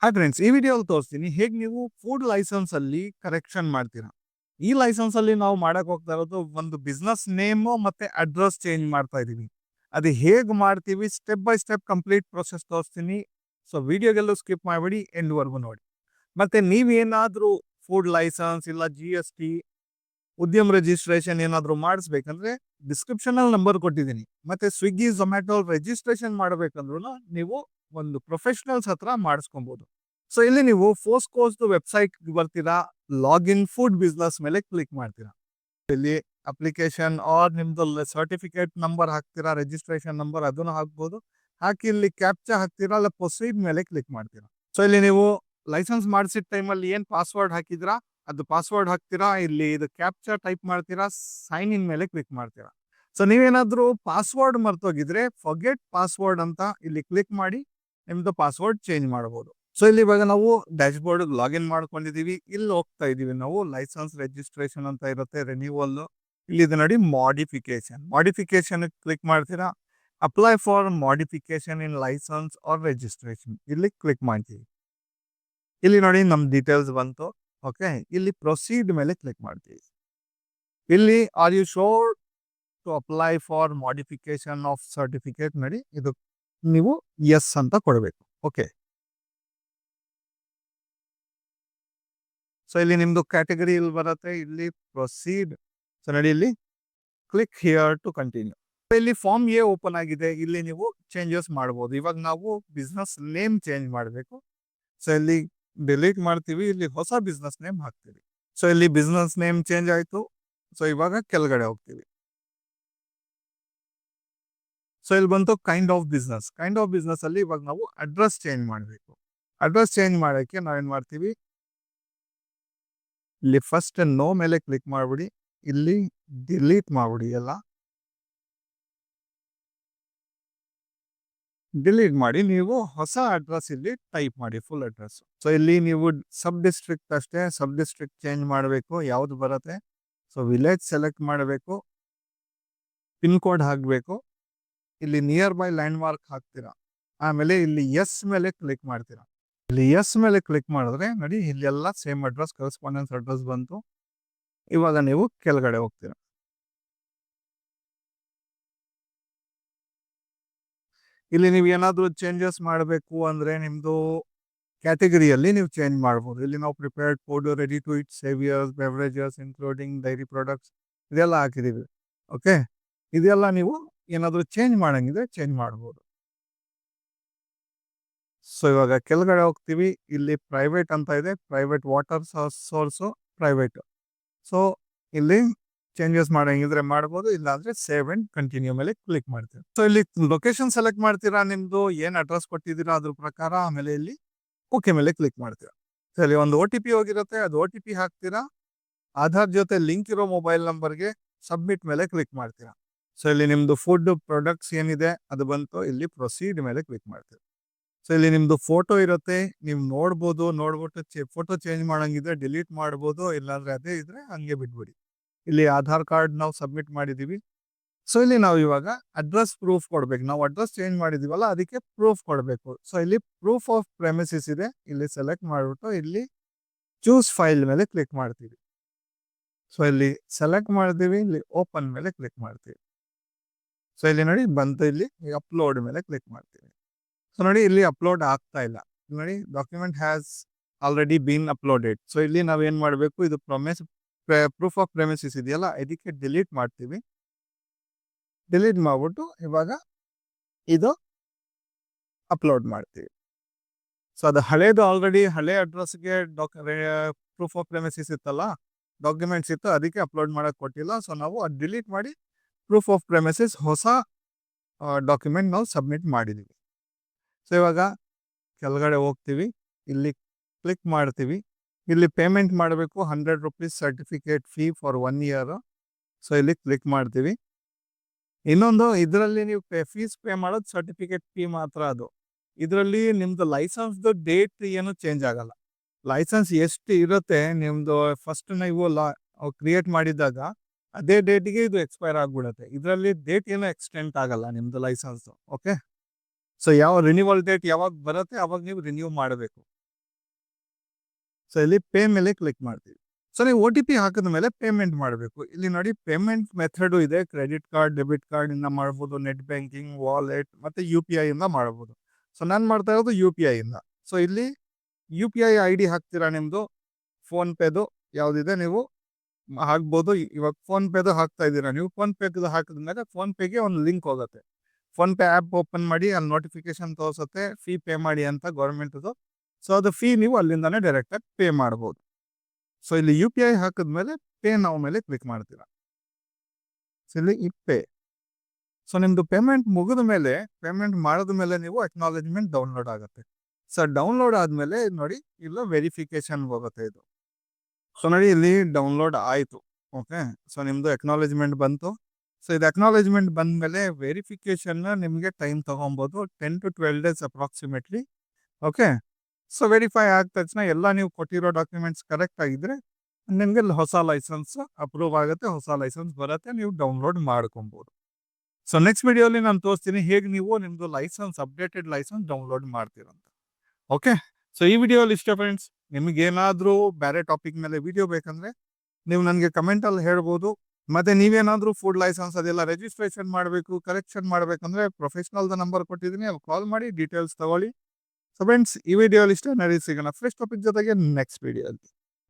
Hi friends, ಈ ವಿಡಿಯೋದಲ್ಲಿ ತೋರಿಸ್ತೀನಿ ಹೇಗೆ ನೀವು ಫುಡ್ ಲೈಸೆನ್ಸ್ ಅಲ್ಲಿ ಕರೆಕ್ಷನ್ ಮಾಡ್ತೀರಾ. ಈ ಲೈಸೆನ್ಸ್ ಅಲ್ಲಿ ನಾವು ಮಾಡಕ್ ಹೋಗ್ತಾ ಇರೋದು ಒಂದು ಬಿಸ್ನೆಸ್ ನೇಮ್ ಮತ್ತೆ ಅಡ್ರೆಸ್ ಚೇಂಜ್ ಮಾಡ್ತಾ ಇದೀವಿ. ಅದು ಹೇಗೆ ಮಾಡ್ತೀವಿ step by step complete process ತೋರಿಸ್ತೀನಿ. ಸೊ ವಿಡಿಯೋಗೆಲ್ಲೂ ಸ್ಕಿಪ್ ಮಾಡಬೇಡಿ, ಎಂಡ್ ವರ್ಗು ನೋಡಿ. ಮತ್ತೆ ನೀವೇನಾದ್ರೂ ಫುಡ್ ಲೈಸೆನ್ಸ್ ಇಲ್ಲ GST ಉದ್ಯಮ ರಿಜಿಸ್ಟ್ರೇಷನ್ ಏನಾದ್ರು ಮಾಡಿಸ್ಬೇಕಂದ್ರೆ ಡಿಸ್ಕ್ರಿಪ್ಷನ್ ಅಲ್ಲಿ ನಂಬರ್ ಕೊಟ್ಟಿದ್ದೀನಿ. ಮತ್ತೆ ಸ್ವಿಗ್ಗಿ ಝೊಮ್ಯಾಟೊ ರಿಜಿಸ್ಟ್ರೇಷನ್ ಮಾಡಬೇಕಂದ್ರೂ ನೀವು ಒಂದು ಪ್ರೊಫೆಷನಲ್ಸ್ ಹತ್ರ ಮಾಡಿಸ್ಕೊಬಹುದು. ಸೊ ಇಲ್ಲಿ ನೀವು ಫೋಸ್ಕೋಸ್ ವೆಬ್ಸೈಟ್ ಬರ್ತೀರಾ, ಲಾಗಿನ್ ಫುಡ್ ಬಿಸ್ನೆಸ್ ಮೇಲೆ ಕ್ಲಿಕ್ ಮಾಡ್ತೀರಾ. ಇಲ್ಲಿ ಅಪ್ಲಿಕೇಶನ್ ಆರ್ ನಿಮ್ದು ಸರ್ಟಿಫಿಕೇಟ್ ನಂಬರ್ ಹಾಕ್ತೀರಾ, ರಿಜಿಸ್ಟ್ರೇಷನ್ ನಂಬರ್ ಅದನ್ನು ಹಾಕ್ಬೋದು. ಹಾಕಿ ಇಲ್ಲಿ ಕ್ಯಾಪ್ಚಾ ಹಾಕ್ತೀರಾ, ಅಲ್ಲ ಪ್ರೊಸೀಡ್ ಮೇಲೆ ಕ್ಲಿಕ್ ಮಾಡ್ತೀರಾ. ಸೊ ಇಲ್ಲಿ ನೀವು ಲೈಸೆನ್ಸ್ ಮಾಡಿಸಿದ ಟೈಮಲ್ಲಿ ಏನು ಪಾಸ್ವರ್ಡ್ ಹಾಕಿದ್ರಾ ಅದು ಪಾಸ್ವರ್ಡ್ ಹಾಕ್ತೀರಾ. ಇಲ್ಲಿ ಇದು ಕ್ಯಾಪ್ಚಾ ಟೈಪ್ ಮಾಡ್ತೀರಾ, ಸೈನ್ ಇನ್ ಮೇಲೆ ಕ್ಲಿಕ್ ಮಾಡ್ತೀರಾ. ಸೊ ನೀವೇನಾದ್ರೂ ಪಾಸ್ವರ್ಡ್ ಮರ್ತೋಗಿದ್ರೆ ಫರ್ಗೆಟ್ ಪಾಸ್ವರ್ಡ್ ಅಂತ ಇಲ್ಲಿ ಕ್ಲಿಕ್ ಮಾಡಿ ನಿಮ್ದು ಪಾಸ್ವರ್ಡ್ ಚೇಂಜ್ ಮಾಡಬಹುದು. ಸೊ ಇಲ್ಲಿ ಇವಾಗ ನಾವು ಡ್ಯಾಶ್ ಬೋರ್ಡ್ ಲಾಗಿನ್ ಮಾಡ್ಕೊಂಡಿದೀವಿ. ಇಲ್ಲಿ ಹೋಗ್ತಾ ಇದೀವಿ ನಾವು ಲೈಸೆನ್ಸ್ ರಿಜಿಸ್ಟ್ರೇಷನ್ ಅಂತ ಇರುತ್ತೆ, ರಿನ್ಯೂವಲ್. ಇಲ್ಲಿ ಇದು ನೋಡಿ ಮಾಡಿಫಿಕೇಶನ್ ಕ್ಲಿಕ್ ಮಾಡ್ತೀರಾ. Apply for modification in licence or registration ಇಲ್ಲಿ ಕ್ಲಿಕ್ ಮಾಡ್ತೀವಿ. ಇಲ್ಲಿ ನೋಡಿ ನಮ್ ಡೀಟೇಲ್ಸ್ ಬಂತು. ಓಕೆ, ಇಲ್ಲಿ ಪ್ರೊಸೀಡ್ ಮೇಲೆ ಕ್ಲಿಕ್ ಮಾಡ್ತೀವಿ. ಇಲ್ಲಿ are you sure to apply for modification of certificate ನೋಡಿ, ಇದು ನೀವು ಎಸ್ ಅಂತ ಕೊಡಬೇಕು. ಓಕೆ, ಸೊ ಇಲ್ಲಿ ನಿಮ್ದು ಕ್ಯಾಟಗರಿ ಇಲ್ಲಿ ಬರುತ್ತೆ, ಇಲ್ಲಿ ಪ್ರೊಸೀಡ್. ಸೊ ನೋಡಿ ಇಲ್ಲಿ ಕ್ಲಿಕ್ ಹಿಯರ್ ಟು ಕಂಟಿನ್ಯೂ. ಇಲ್ಲಿ ಫಾರ್ಮ್ ಎ ಓಪನ್ ಆಗಿದೆ. ಇಲ್ಲಿ ನೀವು ಚೇಂಜಸ್ ಮಾಡಬಹುದು. ಇವಾಗ ನಾವು ಬಿಸ್ನೆಸ್ ನೇಮ್ ಚೇಂಜ್ ಮಾಡಬೇಕು. ಸೊ ಇಲ್ಲಿ ಡಿಲೀಟ್ ಮಾಡ್ತೀವಿ, ಇಲ್ಲಿ ಹೊಸ ಬಿಸ್ನೆಸ್ ನೇಮ್ ಹಾಕ್ತೀವಿ. ಸೊ ಇಲ್ಲಿ ಬಿಸ್ನೆಸ್ ನೇಮ್ ಚೇಂಜ್ ಆಯ್ತು. ಸೊ ಇವಾಗ ಕೆಳಗಡೆ ಹೋಗ್ತೀವಿ. ಸೊ ಇಲ್ಲಿ ಬಂತು ಕೈಂಡ್ ಆಫ್ ಬಿಸ್ನೆಸ್ ಅಲ್ಲಿ ಇವಾಗ ನಾವು ಅಡ್ರೆಸ್ ಚೇಂಜ್ ಮಾಡಬೇಕು. ಅಡ್ರೆಸ್ ಚೇಂಜ್ ಮಾಡೋಕ್ಕೆ ನಾವೇನ್ ಮಾಡ್ತೀವಿ, ಇಲ್ಲಿ ಫಸ್ಟ್ ನೋ ಮೇಲೆ ಕ್ಲಿಕ್ ಮಾಡ್ಬಿಡಿ. ಇಲ್ಲಿ ಡಿಲೀಟ್ ಮಾಡ್ಬಿಡಿ ಎಲ್ಲ. ಡಿಲೀಟ್ ಮಾಡಿ ನೀವು ಹೊಸ ಅಡ್ರೆಸ್ ಇಲ್ಲಿ ಟೈಪ್ ಮಾಡಿ, ಫುಲ್ ಅಡ್ರೆಸ್. ಸೊ ಇಲ್ಲಿ ನೀವು ಸಬ್ ಡಿಸ್ಟ್ರಿಕ್ಟ್ ಅಷ್ಟೇ, ಸಬ್ ಡಿಸ್ಟ್ರಿಕ್ಟ್ ಚೇಂಜ್ ಮಾಡಬೇಕು. ಯಾವ್ದು ಬರುತ್ತೆ ಸೊ ವಿಲೇಜ್ ಸೆಲೆಕ್ಟ್ ಮಾಡಬೇಕು, ಪಿನ್ ಕೋಡ್ ಹಾಕಬೇಕು. ಇಲ್ಲಿ ನಿಯರ್ ಬೈ ಲ್ಯಾಂಡ್ ಮಾರ್ಕ್ ಹಾಕ್ತೀರಾ. ಆಮೇಲೆ ಇಲ್ಲಿ ಎಸ್ ಮೇಲೆ ಕ್ಲಿಕ್ ಮಾಡ್ತೀರಾ. ಇಲ್ಲಿ ಎಸ್ ಮೇಲೆ ಕ್ಲಿಕ್ ಮಾಡಿದ್ರೆ ನೋಡಿ ಇಲ್ಲೆಲ್ಲ ಸೇಮ್ ಅಡ್ರೆಸ್, ಕರೆಸ್ಪಾಂಡೆನ್ಸ್ ಅಡ್ರೆಸ್ ಬಂತು. ಇವಾಗ ನೀವು ಕೆಳಗಡೆ ಹೋಗ್ತೀರಾ. ಇಲ್ಲಿ ನೀವು ಏನಾದರೂ ಚೇಂಜಸ್ ಮಾಡಬೇಕು ಅಂದ್ರೆ ನಿಮ್ದು ಕ್ಯಾಟಗರಿಯಲ್ಲಿ ನೀವು ಚೇಂಜ್ ಮಾಡ್ಬೋದು. ಇಲ್ಲಿ ನಾವು prepared food, ready to eat, savouries, beverages including dairy products ಇದೆಲ್ಲ ಹಾಕಿದೀವಿ. ಓಕೆ, ಇದೆಲ್ಲ ನೀವು ಏನಾದರೂ ಚೇಂಜ್ ಮಾಡಂಗಿದ್ರೆ ಚೇಂಜ್ ಮಾಡ್ಬೋದು. ಸೊ ಇವಾಗ ಕೆಳಗಡೆ ಹೋಗ್ತೀವಿ. ಇಲ್ಲಿ ಪ್ರೈವೇಟ್ ಅಂತ ಇದೆ, private water source private. So ಇಲ್ಲಿ ಚೇಂಜಸ್ ಮಾಡಂಗಿದ್ರೆ ಮಾಡ್ಬೋದು, ಇಲ್ಲಾಂದ್ರೆ ಸೇವ್ ಅಂಡ್ ಕಂಟಿನ್ಯೂ ಮೇಲೆ ಕ್ಲಿಕ್ ಮಾಡ್ತೀರಾ. ಸೊ ಇಲ್ಲಿ ಲೊಕೇಶನ್ ಸೆಲೆಕ್ಟ್ ಮಾಡ್ತೀರಾ, ನಿಮ್ದು ಏನ್ ಅಡ್ರೆಸ್ ಕೊಟ್ಟಿದ್ದೀರಾ ಅದ್ರ ಪ್ರಕಾರ. ಆಮೇಲೆ ಇಲ್ಲಿ ಓಕೆ ಮೇಲೆ ಕ್ಲಿಕ್ ಮಾಡ್ತೀರಾ. ಸೊ ಇಲ್ಲಿ ಒಂದು OTP ಹೋಗಿರುತ್ತೆ, ಅದು OTP ಹಾಕ್ತೀರಾ. ಆಧಾರ್ ಜೊತೆ ಲಿಂಕ್ ಇರೋ ಮೊಬೈಲ್ ನಂಬರ್ಗೆ ಸಬ್ಮಿಟ್ ಮೇಲೆ ಕ್ಲಿಕ್ ಮಾಡ್ತೀರಾ. ಸೊ ಇಲ್ಲಿ ನಿಮ್ದು ಫುಡ್ ಪ್ರಾಡಕ್ಟ್ಸ್ ಏನಿದೆ ಅದು ಬಂತು. ಇಲ್ಲಿ ಪ್ರೊಸೀಡ್ ಮೇಲೆ ಕ್ಲಿಕ್ ಮಾಡ್ತೀರಾ. ಸೊ ಇಲ್ಲಿ ನಿಮ್ದು ಫೋಟೋ ಇರುತ್ತೆ, ನೀವು ನೋಡ್ಬಿಟ್ಟು ಫೋಟೋ ಚೇಂಜ್ ಮಾಡಂಗಿದ್ರೆ ಡಿಲೀಟ್ ಮಾಡ್ಬೋದು, ಇಲ್ಲಾಂದ್ರೆ ಅದೇ ಇದ್ರೆ ಹಂಗೆ ಬಿಟ್ಬಿಡಿ. ಇಲ್ಲಿ ಆಧಾರ್ ಕಾರ್ಡ್ ನಾವು ಸಬ್ಮಿಟ್ ಮಾಡಿದೀವಿ. ಸೊ ಇಲ್ಲಿ ನಾವು ಇವಾಗ ಅಡ್ರೆಸ್ ಪ್ರೂಫ್ ಕೊಡ್ಬೇಕು. ನಾವು ಅಡ್ರೆಸ್ ಚೇಂಜ್ ಮಾಡಿದೀವಲ್ಲ ಅದಕ್ಕೆ ಪ್ರೂಫ್ ಕೊಡಬೇಕು. ಸೊ ಇಲ್ಲಿ ಪ್ರೂಫ್ ಆಫ್ ಪ್ರೆಮಿಸಿಸ್ ಇದೆ, ಇಲ್ಲಿ ಸೆಲೆಕ್ಟ್ ಮಾಡ್ಬಿಟ್ಟು ಇಲ್ಲಿ ಚೂಸ್ ಫೈಲ್ ಮೇಲೆ ಕ್ಲಿಕ್ ಮಾಡ್ತೀವಿ. ಸೊ ಇಲ್ಲಿ ಸೆಲೆಕ್ಟ್ ಮಾಡ್ತೀವಿ, ಇಲ್ಲಿ ಓಪನ್ ಮೇಲೆ ಕ್ಲಿಕ್ ಮಾಡ್ತೀವಿ. ಸೊ ಇಲ್ಲಿ ನೋಡಿ ಬಂತು, ಇಲ್ಲಿ ಅಪ್ಲೋಡ್ ಮೇಲೆ ಕ್ಲಿಕ್ ಮಾಡ್ತೀವಿ. ಸೊ ನೋಡಿ ಇಲ್ಲಿ ಅಪ್ಲೋಡ್ ಆಗ್ತಾ ಇಲ್ಲ. ನೋಡಿ document has already bean uploaded. So ಇಲ್ಲಿ ನಾವೇನ್ ಮಾಡಬೇಕು, ಇದು ಪ್ರೂಫ್ ಆಫ್ ಪ್ರೆಮಿಸಿಸ್ ಇದೆಯಲ್ಲ ಇದಕ್ಕೆ ಡಿಲೀಟ್ ಮಾಡ್ತೀವಿ. ಡಿಲೀಟ್ ಮಾಡ್ಬಿಟ್ಟು ಇವಾಗ ಇದು ಅಪ್ಲೋಡ್ ಮಾಡ್ತೀವಿ. ಸೊ ಅದು ಹಳೇದು ಆಲ್ರೆಡಿ ಹಳೆ ಅಡ್ರೆಸ್ಗೆ ಪ್ರೂಫ್ ಆಫ್ ಪ್ರೆಮಿಸಿಸ್ ಇತ್ತಲ್ಲ, ಡಾಕ್ಯುಮೆಂಟ್ಸ್ ಇತ್ತು, ಅದಕ್ಕೆ ಅಪ್ಲೋಡ್ ಮಾಡಕ್ ಕೊಟ್ಟಿಲ್ಲ. ಸೊ ನಾವು ಅದು ಡಿಲೀಟ್ ಮಾಡಿ ಪ್ರೂಫ್ ಆಫ್ ಪ್ರೆಮಿಸಿಸ್ ಹೊಸ ಡಾಕ್ಯುಮೆಂಟ್ ನಾವು ಸಬ್ಮಿಟ್ ಮಾಡಿದೀವಿ. ಸೊ ಇವಾಗ ಕೆಳಗಡೆ ಹೋಗ್ತೀವಿ, ಇಲ್ಲಿ ಕ್ಲಿಕ್ ಮಾಡ್ತೀವಿ. ಇಲ್ಲಿ ಪೇಮೆಂಟ್ ಮಾಡಬೇಕು, 100 rupees certificate fee for 1 year. So ಇಲ್ಲಿ ಕ್ಲಿಕ್ ಮಾಡ್ತೀವಿ. ಇನ್ನೊಂದು ಇದರಲ್ಲಿ ನೀವು ಫೀಸ್ ಪೇ ಮಾಡೋದು ಸರ್ಟಿಫಿಕೇಟ್ ಫೀ ಮಾತ್ರ. ಅದು ಇದರಲ್ಲಿ ನಿಮ್ದು ಲೈಸೆನ್ಸ್ ಡೇಟ್ ಏನು ಚೇಂಜ್ ಆಗಲ್ಲ. ಲೈಸೆನ್ಸ್ ಎಷ್ಟು ಇರುತ್ತೆ ನಿಮ್ದು ಫಸ್ಟ್ ನೀವು ಕ್ರಿಯೇಟ್ ಮಾಡಿದಾಗ ಅದೇ ಡೇಟಿಗೆ ಇದು ಎಕ್ಸ್ಪೈರ್ ಆಗ್ಬಿಡುತ್ತೆ. ಇದರಲ್ಲಿ ಡೇಟ್ ಏನು ಎಕ್ಸ್ಟೆಂಟ್ ಆಗಲ್ಲ ನಿಮ್ದು ಲೈಸೆನ್ಸ್. ಓಕೆ, ಸೊ ಯಾವ ರಿನ್ಯೂವಲ್ ಡೇಟ್ ಯಾವಾಗ ಬರುತ್ತೆ ಅವಾಗ ನೀವು ರಿನ್ಯೂ ಮಾಡಬೇಕು. ಸೊ ಇಲ್ಲಿ ಪೇ ಮೇಲೆ ಕ್ಲಿಕ್ ಮಾಡ್ತೀವಿ. ಸೊ ನೀವು OTP ಹಾಕಿದ ಮೇಲೆ ಪೇಮೆಂಟ್ ಮಾಡಬೇಕು. ಇಲ್ಲಿ ನೋಡಿ ಪೇಮೆಂಟ್ ಮೆಥಡು ಇದೆ. ಕ್ರೆಡಿಟ್ ಕಾರ್ಡ್, ಡೆಬಿಟ್ ಕಾರ್ಡ್ ಇಂದ ಮಾಡ್ಬೋದು, ನೆಟ್ ಬ್ಯಾಂಕಿಂಗ್, ವಾಲೆಟ್ ಮತ್ತೆ UPI ಇಂದ ಮಾಡ್ಬೋದು. ಸೊ ನಾನು ಮಾಡ್ತಾ ಇರೋದು UPI ಇಂದ. ಸೊ ಇಲ್ಲಿ UPI ID ಹಾಕ್ತೀರಾ ನಿಮ್ದು, ಫೋನ್ ಪೇದು ಯಾವ್ದಿದೆ ನೀವು ಹಾಕ್ಬೋದು. ಇವಾಗ ಫೋನ್ ಪೇದು ಹಾಕ್ತಾ ಇದ್ದೀರಾ ನೀವು. ಫೋನ್ ಪೇದು ಹಾಕಿದ್ಮೇಲೆ ಫೋನ್ ಪೇಗೆ ಒಂದು ಲಿಂಕ್ ಹೋಗುತ್ತೆ. ಫೋನ್ ಪೇ ಆ್ಯಪ್ ಓಪನ್ ಮಾಡಿ, ಅಲ್ಲಿ ನೋಟಿಫಿಕೇಶನ್ ತೋರಿಸುತ್ತೆ ಫೀ ಪೇ ಮಾಡಿ ಅಂತ ಗೌರ್ಮೆಂಟ್ದು. ಸೊ ಅದು ಫೀ ನೀವು ಅಲ್ಲಿಂದಾನೆ ಡೈರೆಕ್ಟಾಗಿ ಪೇ ಮಾಡ್ಬೋದು. ಸೊ ಇಲ್ಲಿ UPI ಹಾಕಿದ್ಮೇಲೆ ಪೇ ನಾವು ಮೇಲೆ ಕ್ಲಿಕ್ ಮಾಡ್ತೀರಾ. ಸೊ ಇಲ್ಲಿ ಈ ಪೇ. ಸೊ ನಿಮ್ದು ಪೇಮೆಂಟ್ ಮುಗಿದ ಮೇಲೆ, ಪೇಮೆಂಟ್ ಮಾಡಿದ ಮೇಲೆ ನೀವು ಅಕ್ನಾಲೆಜ್ಮೆಂಟ್ ಡೌನ್ಲೋಡ್ ಆಗುತ್ತೆ. ಸೊ ಡೌನ್ಲೋಡ್ ಆದಮೇಲೆ ನೋಡಿ ಇಲ್ಲ ವೆರಿಫಿಕೇಶನ್ ಹೋಗುತ್ತೆ ಇದು. ಸೊ ನೋಡಿ ಇಲ್ಲಿ ಡೌನ್ಲೋಡ್ ಆಯಿತು. ಓಕೆ, ಸೊ ನಿಮ್ಮದು ಅಕ್ನಾಲೆಜ್ಮೆಂಟ್ ಬಂತು. ಸೊ ಇದು ಅಕ್ನಾಲೆಜ್ಮೆಂಟ್ ಬಂದಮೇಲೆ ವೆರಿಫಿಕೇಶನ್ನ ನಿಮಗೆ ಟೈಮ್ ತೊಗೊಬೋದು, 10 to 12 days approximately. Okay, so verify ಆದ ತಕ್ಷಣ ಎಲ್ಲ ನೀವು ಕೊಟ್ಟಿರೋ ಡಾಕ್ಯುಮೆಂಟ್ಸ್ ಕರೆಕ್ಟ್ ಆಗಿದ್ರೆ ನಿಮಗೆ ಹೊಸ ಲೈಸೆನ್ಸ್ ಅಪ್ರೂವ್ ಆಗುತ್ತೆ, ಹೊಸ ಲೈಸೆನ್ಸ್ ಬರುತ್ತೆ, ನೀವು ಡೌನ್ಲೋಡ್ ಮಾಡ್ಕೊಬೋದು. ಸೊ ನೆಕ್ಸ್ಟ್ ವಿಡಿಯೋಲಿ ನಾನು ತೋರಿಸ್ತೀನಿ ಹೇಗೆ ನೀವು ನಿಮ್ಮದು ಲೈಸೆನ್ಸ್, ಅಪ್ಡೇಟೆಡ್ ಲೈಸೆನ್ಸ್ ಡೌನ್ಲೋಡ್ ಮಾಡ್ತೀರಂತ. ಓಕೆ, ಸೊ ಈ ವಿಡಿಯೋಲಿ ಇಷ್ಟ ಫ್ರೆಂಡ್ಸ್. ನಿಮಗೇನಾದರೂ ಬೇರೆ ಟಾಪಿಕ್ ಮೇಲೆ ವಿಡಿಯೋ ಬೇಕಂದರೆ ನೀವು ನನಗೆ ಕಮೆಂಟಲ್ಲಿ ಹೇಳ್ಬೋದು. ಮತ್ತು ನೀವೇನಾದರೂ ಫುಡ್ ಲೈಸೆನ್ಸ್ ಅದೆಲ್ಲ ರಿಜಿಸ್ಟ್ರೇಷನ್ ಮಾಡಬೇಕು, ಕರೆಕ್ಷನ್ ಮಾಡಬೇಕಂದ್ರೆ ಪ್ರೊಫೆಷ್ನಲ್ದ ನಂಬರ್ ಕೊಟ್ಟಿದ್ದೀನಿ, ಅಲ್ಲಿ ಕಾಲ್ ಮಾಡಿ ಡೀಟೇಲ್ಸ್ ತಗೊಳ್ಳಿ. ಸೊ ಫ್ರೆಂಡ್ಸ್, ಈ ವಿಡಿಯೋಲಿ ಇಷ್ಟ. ನಡಿ ಸಿಗೋಣ ಫ್ರೆಶ್ ಟಾಪಿಕ್ ಜೊತೆಗೆ ನೆಕ್ಸ್ಟ್ ವಿಡಿಯೋಲಿ.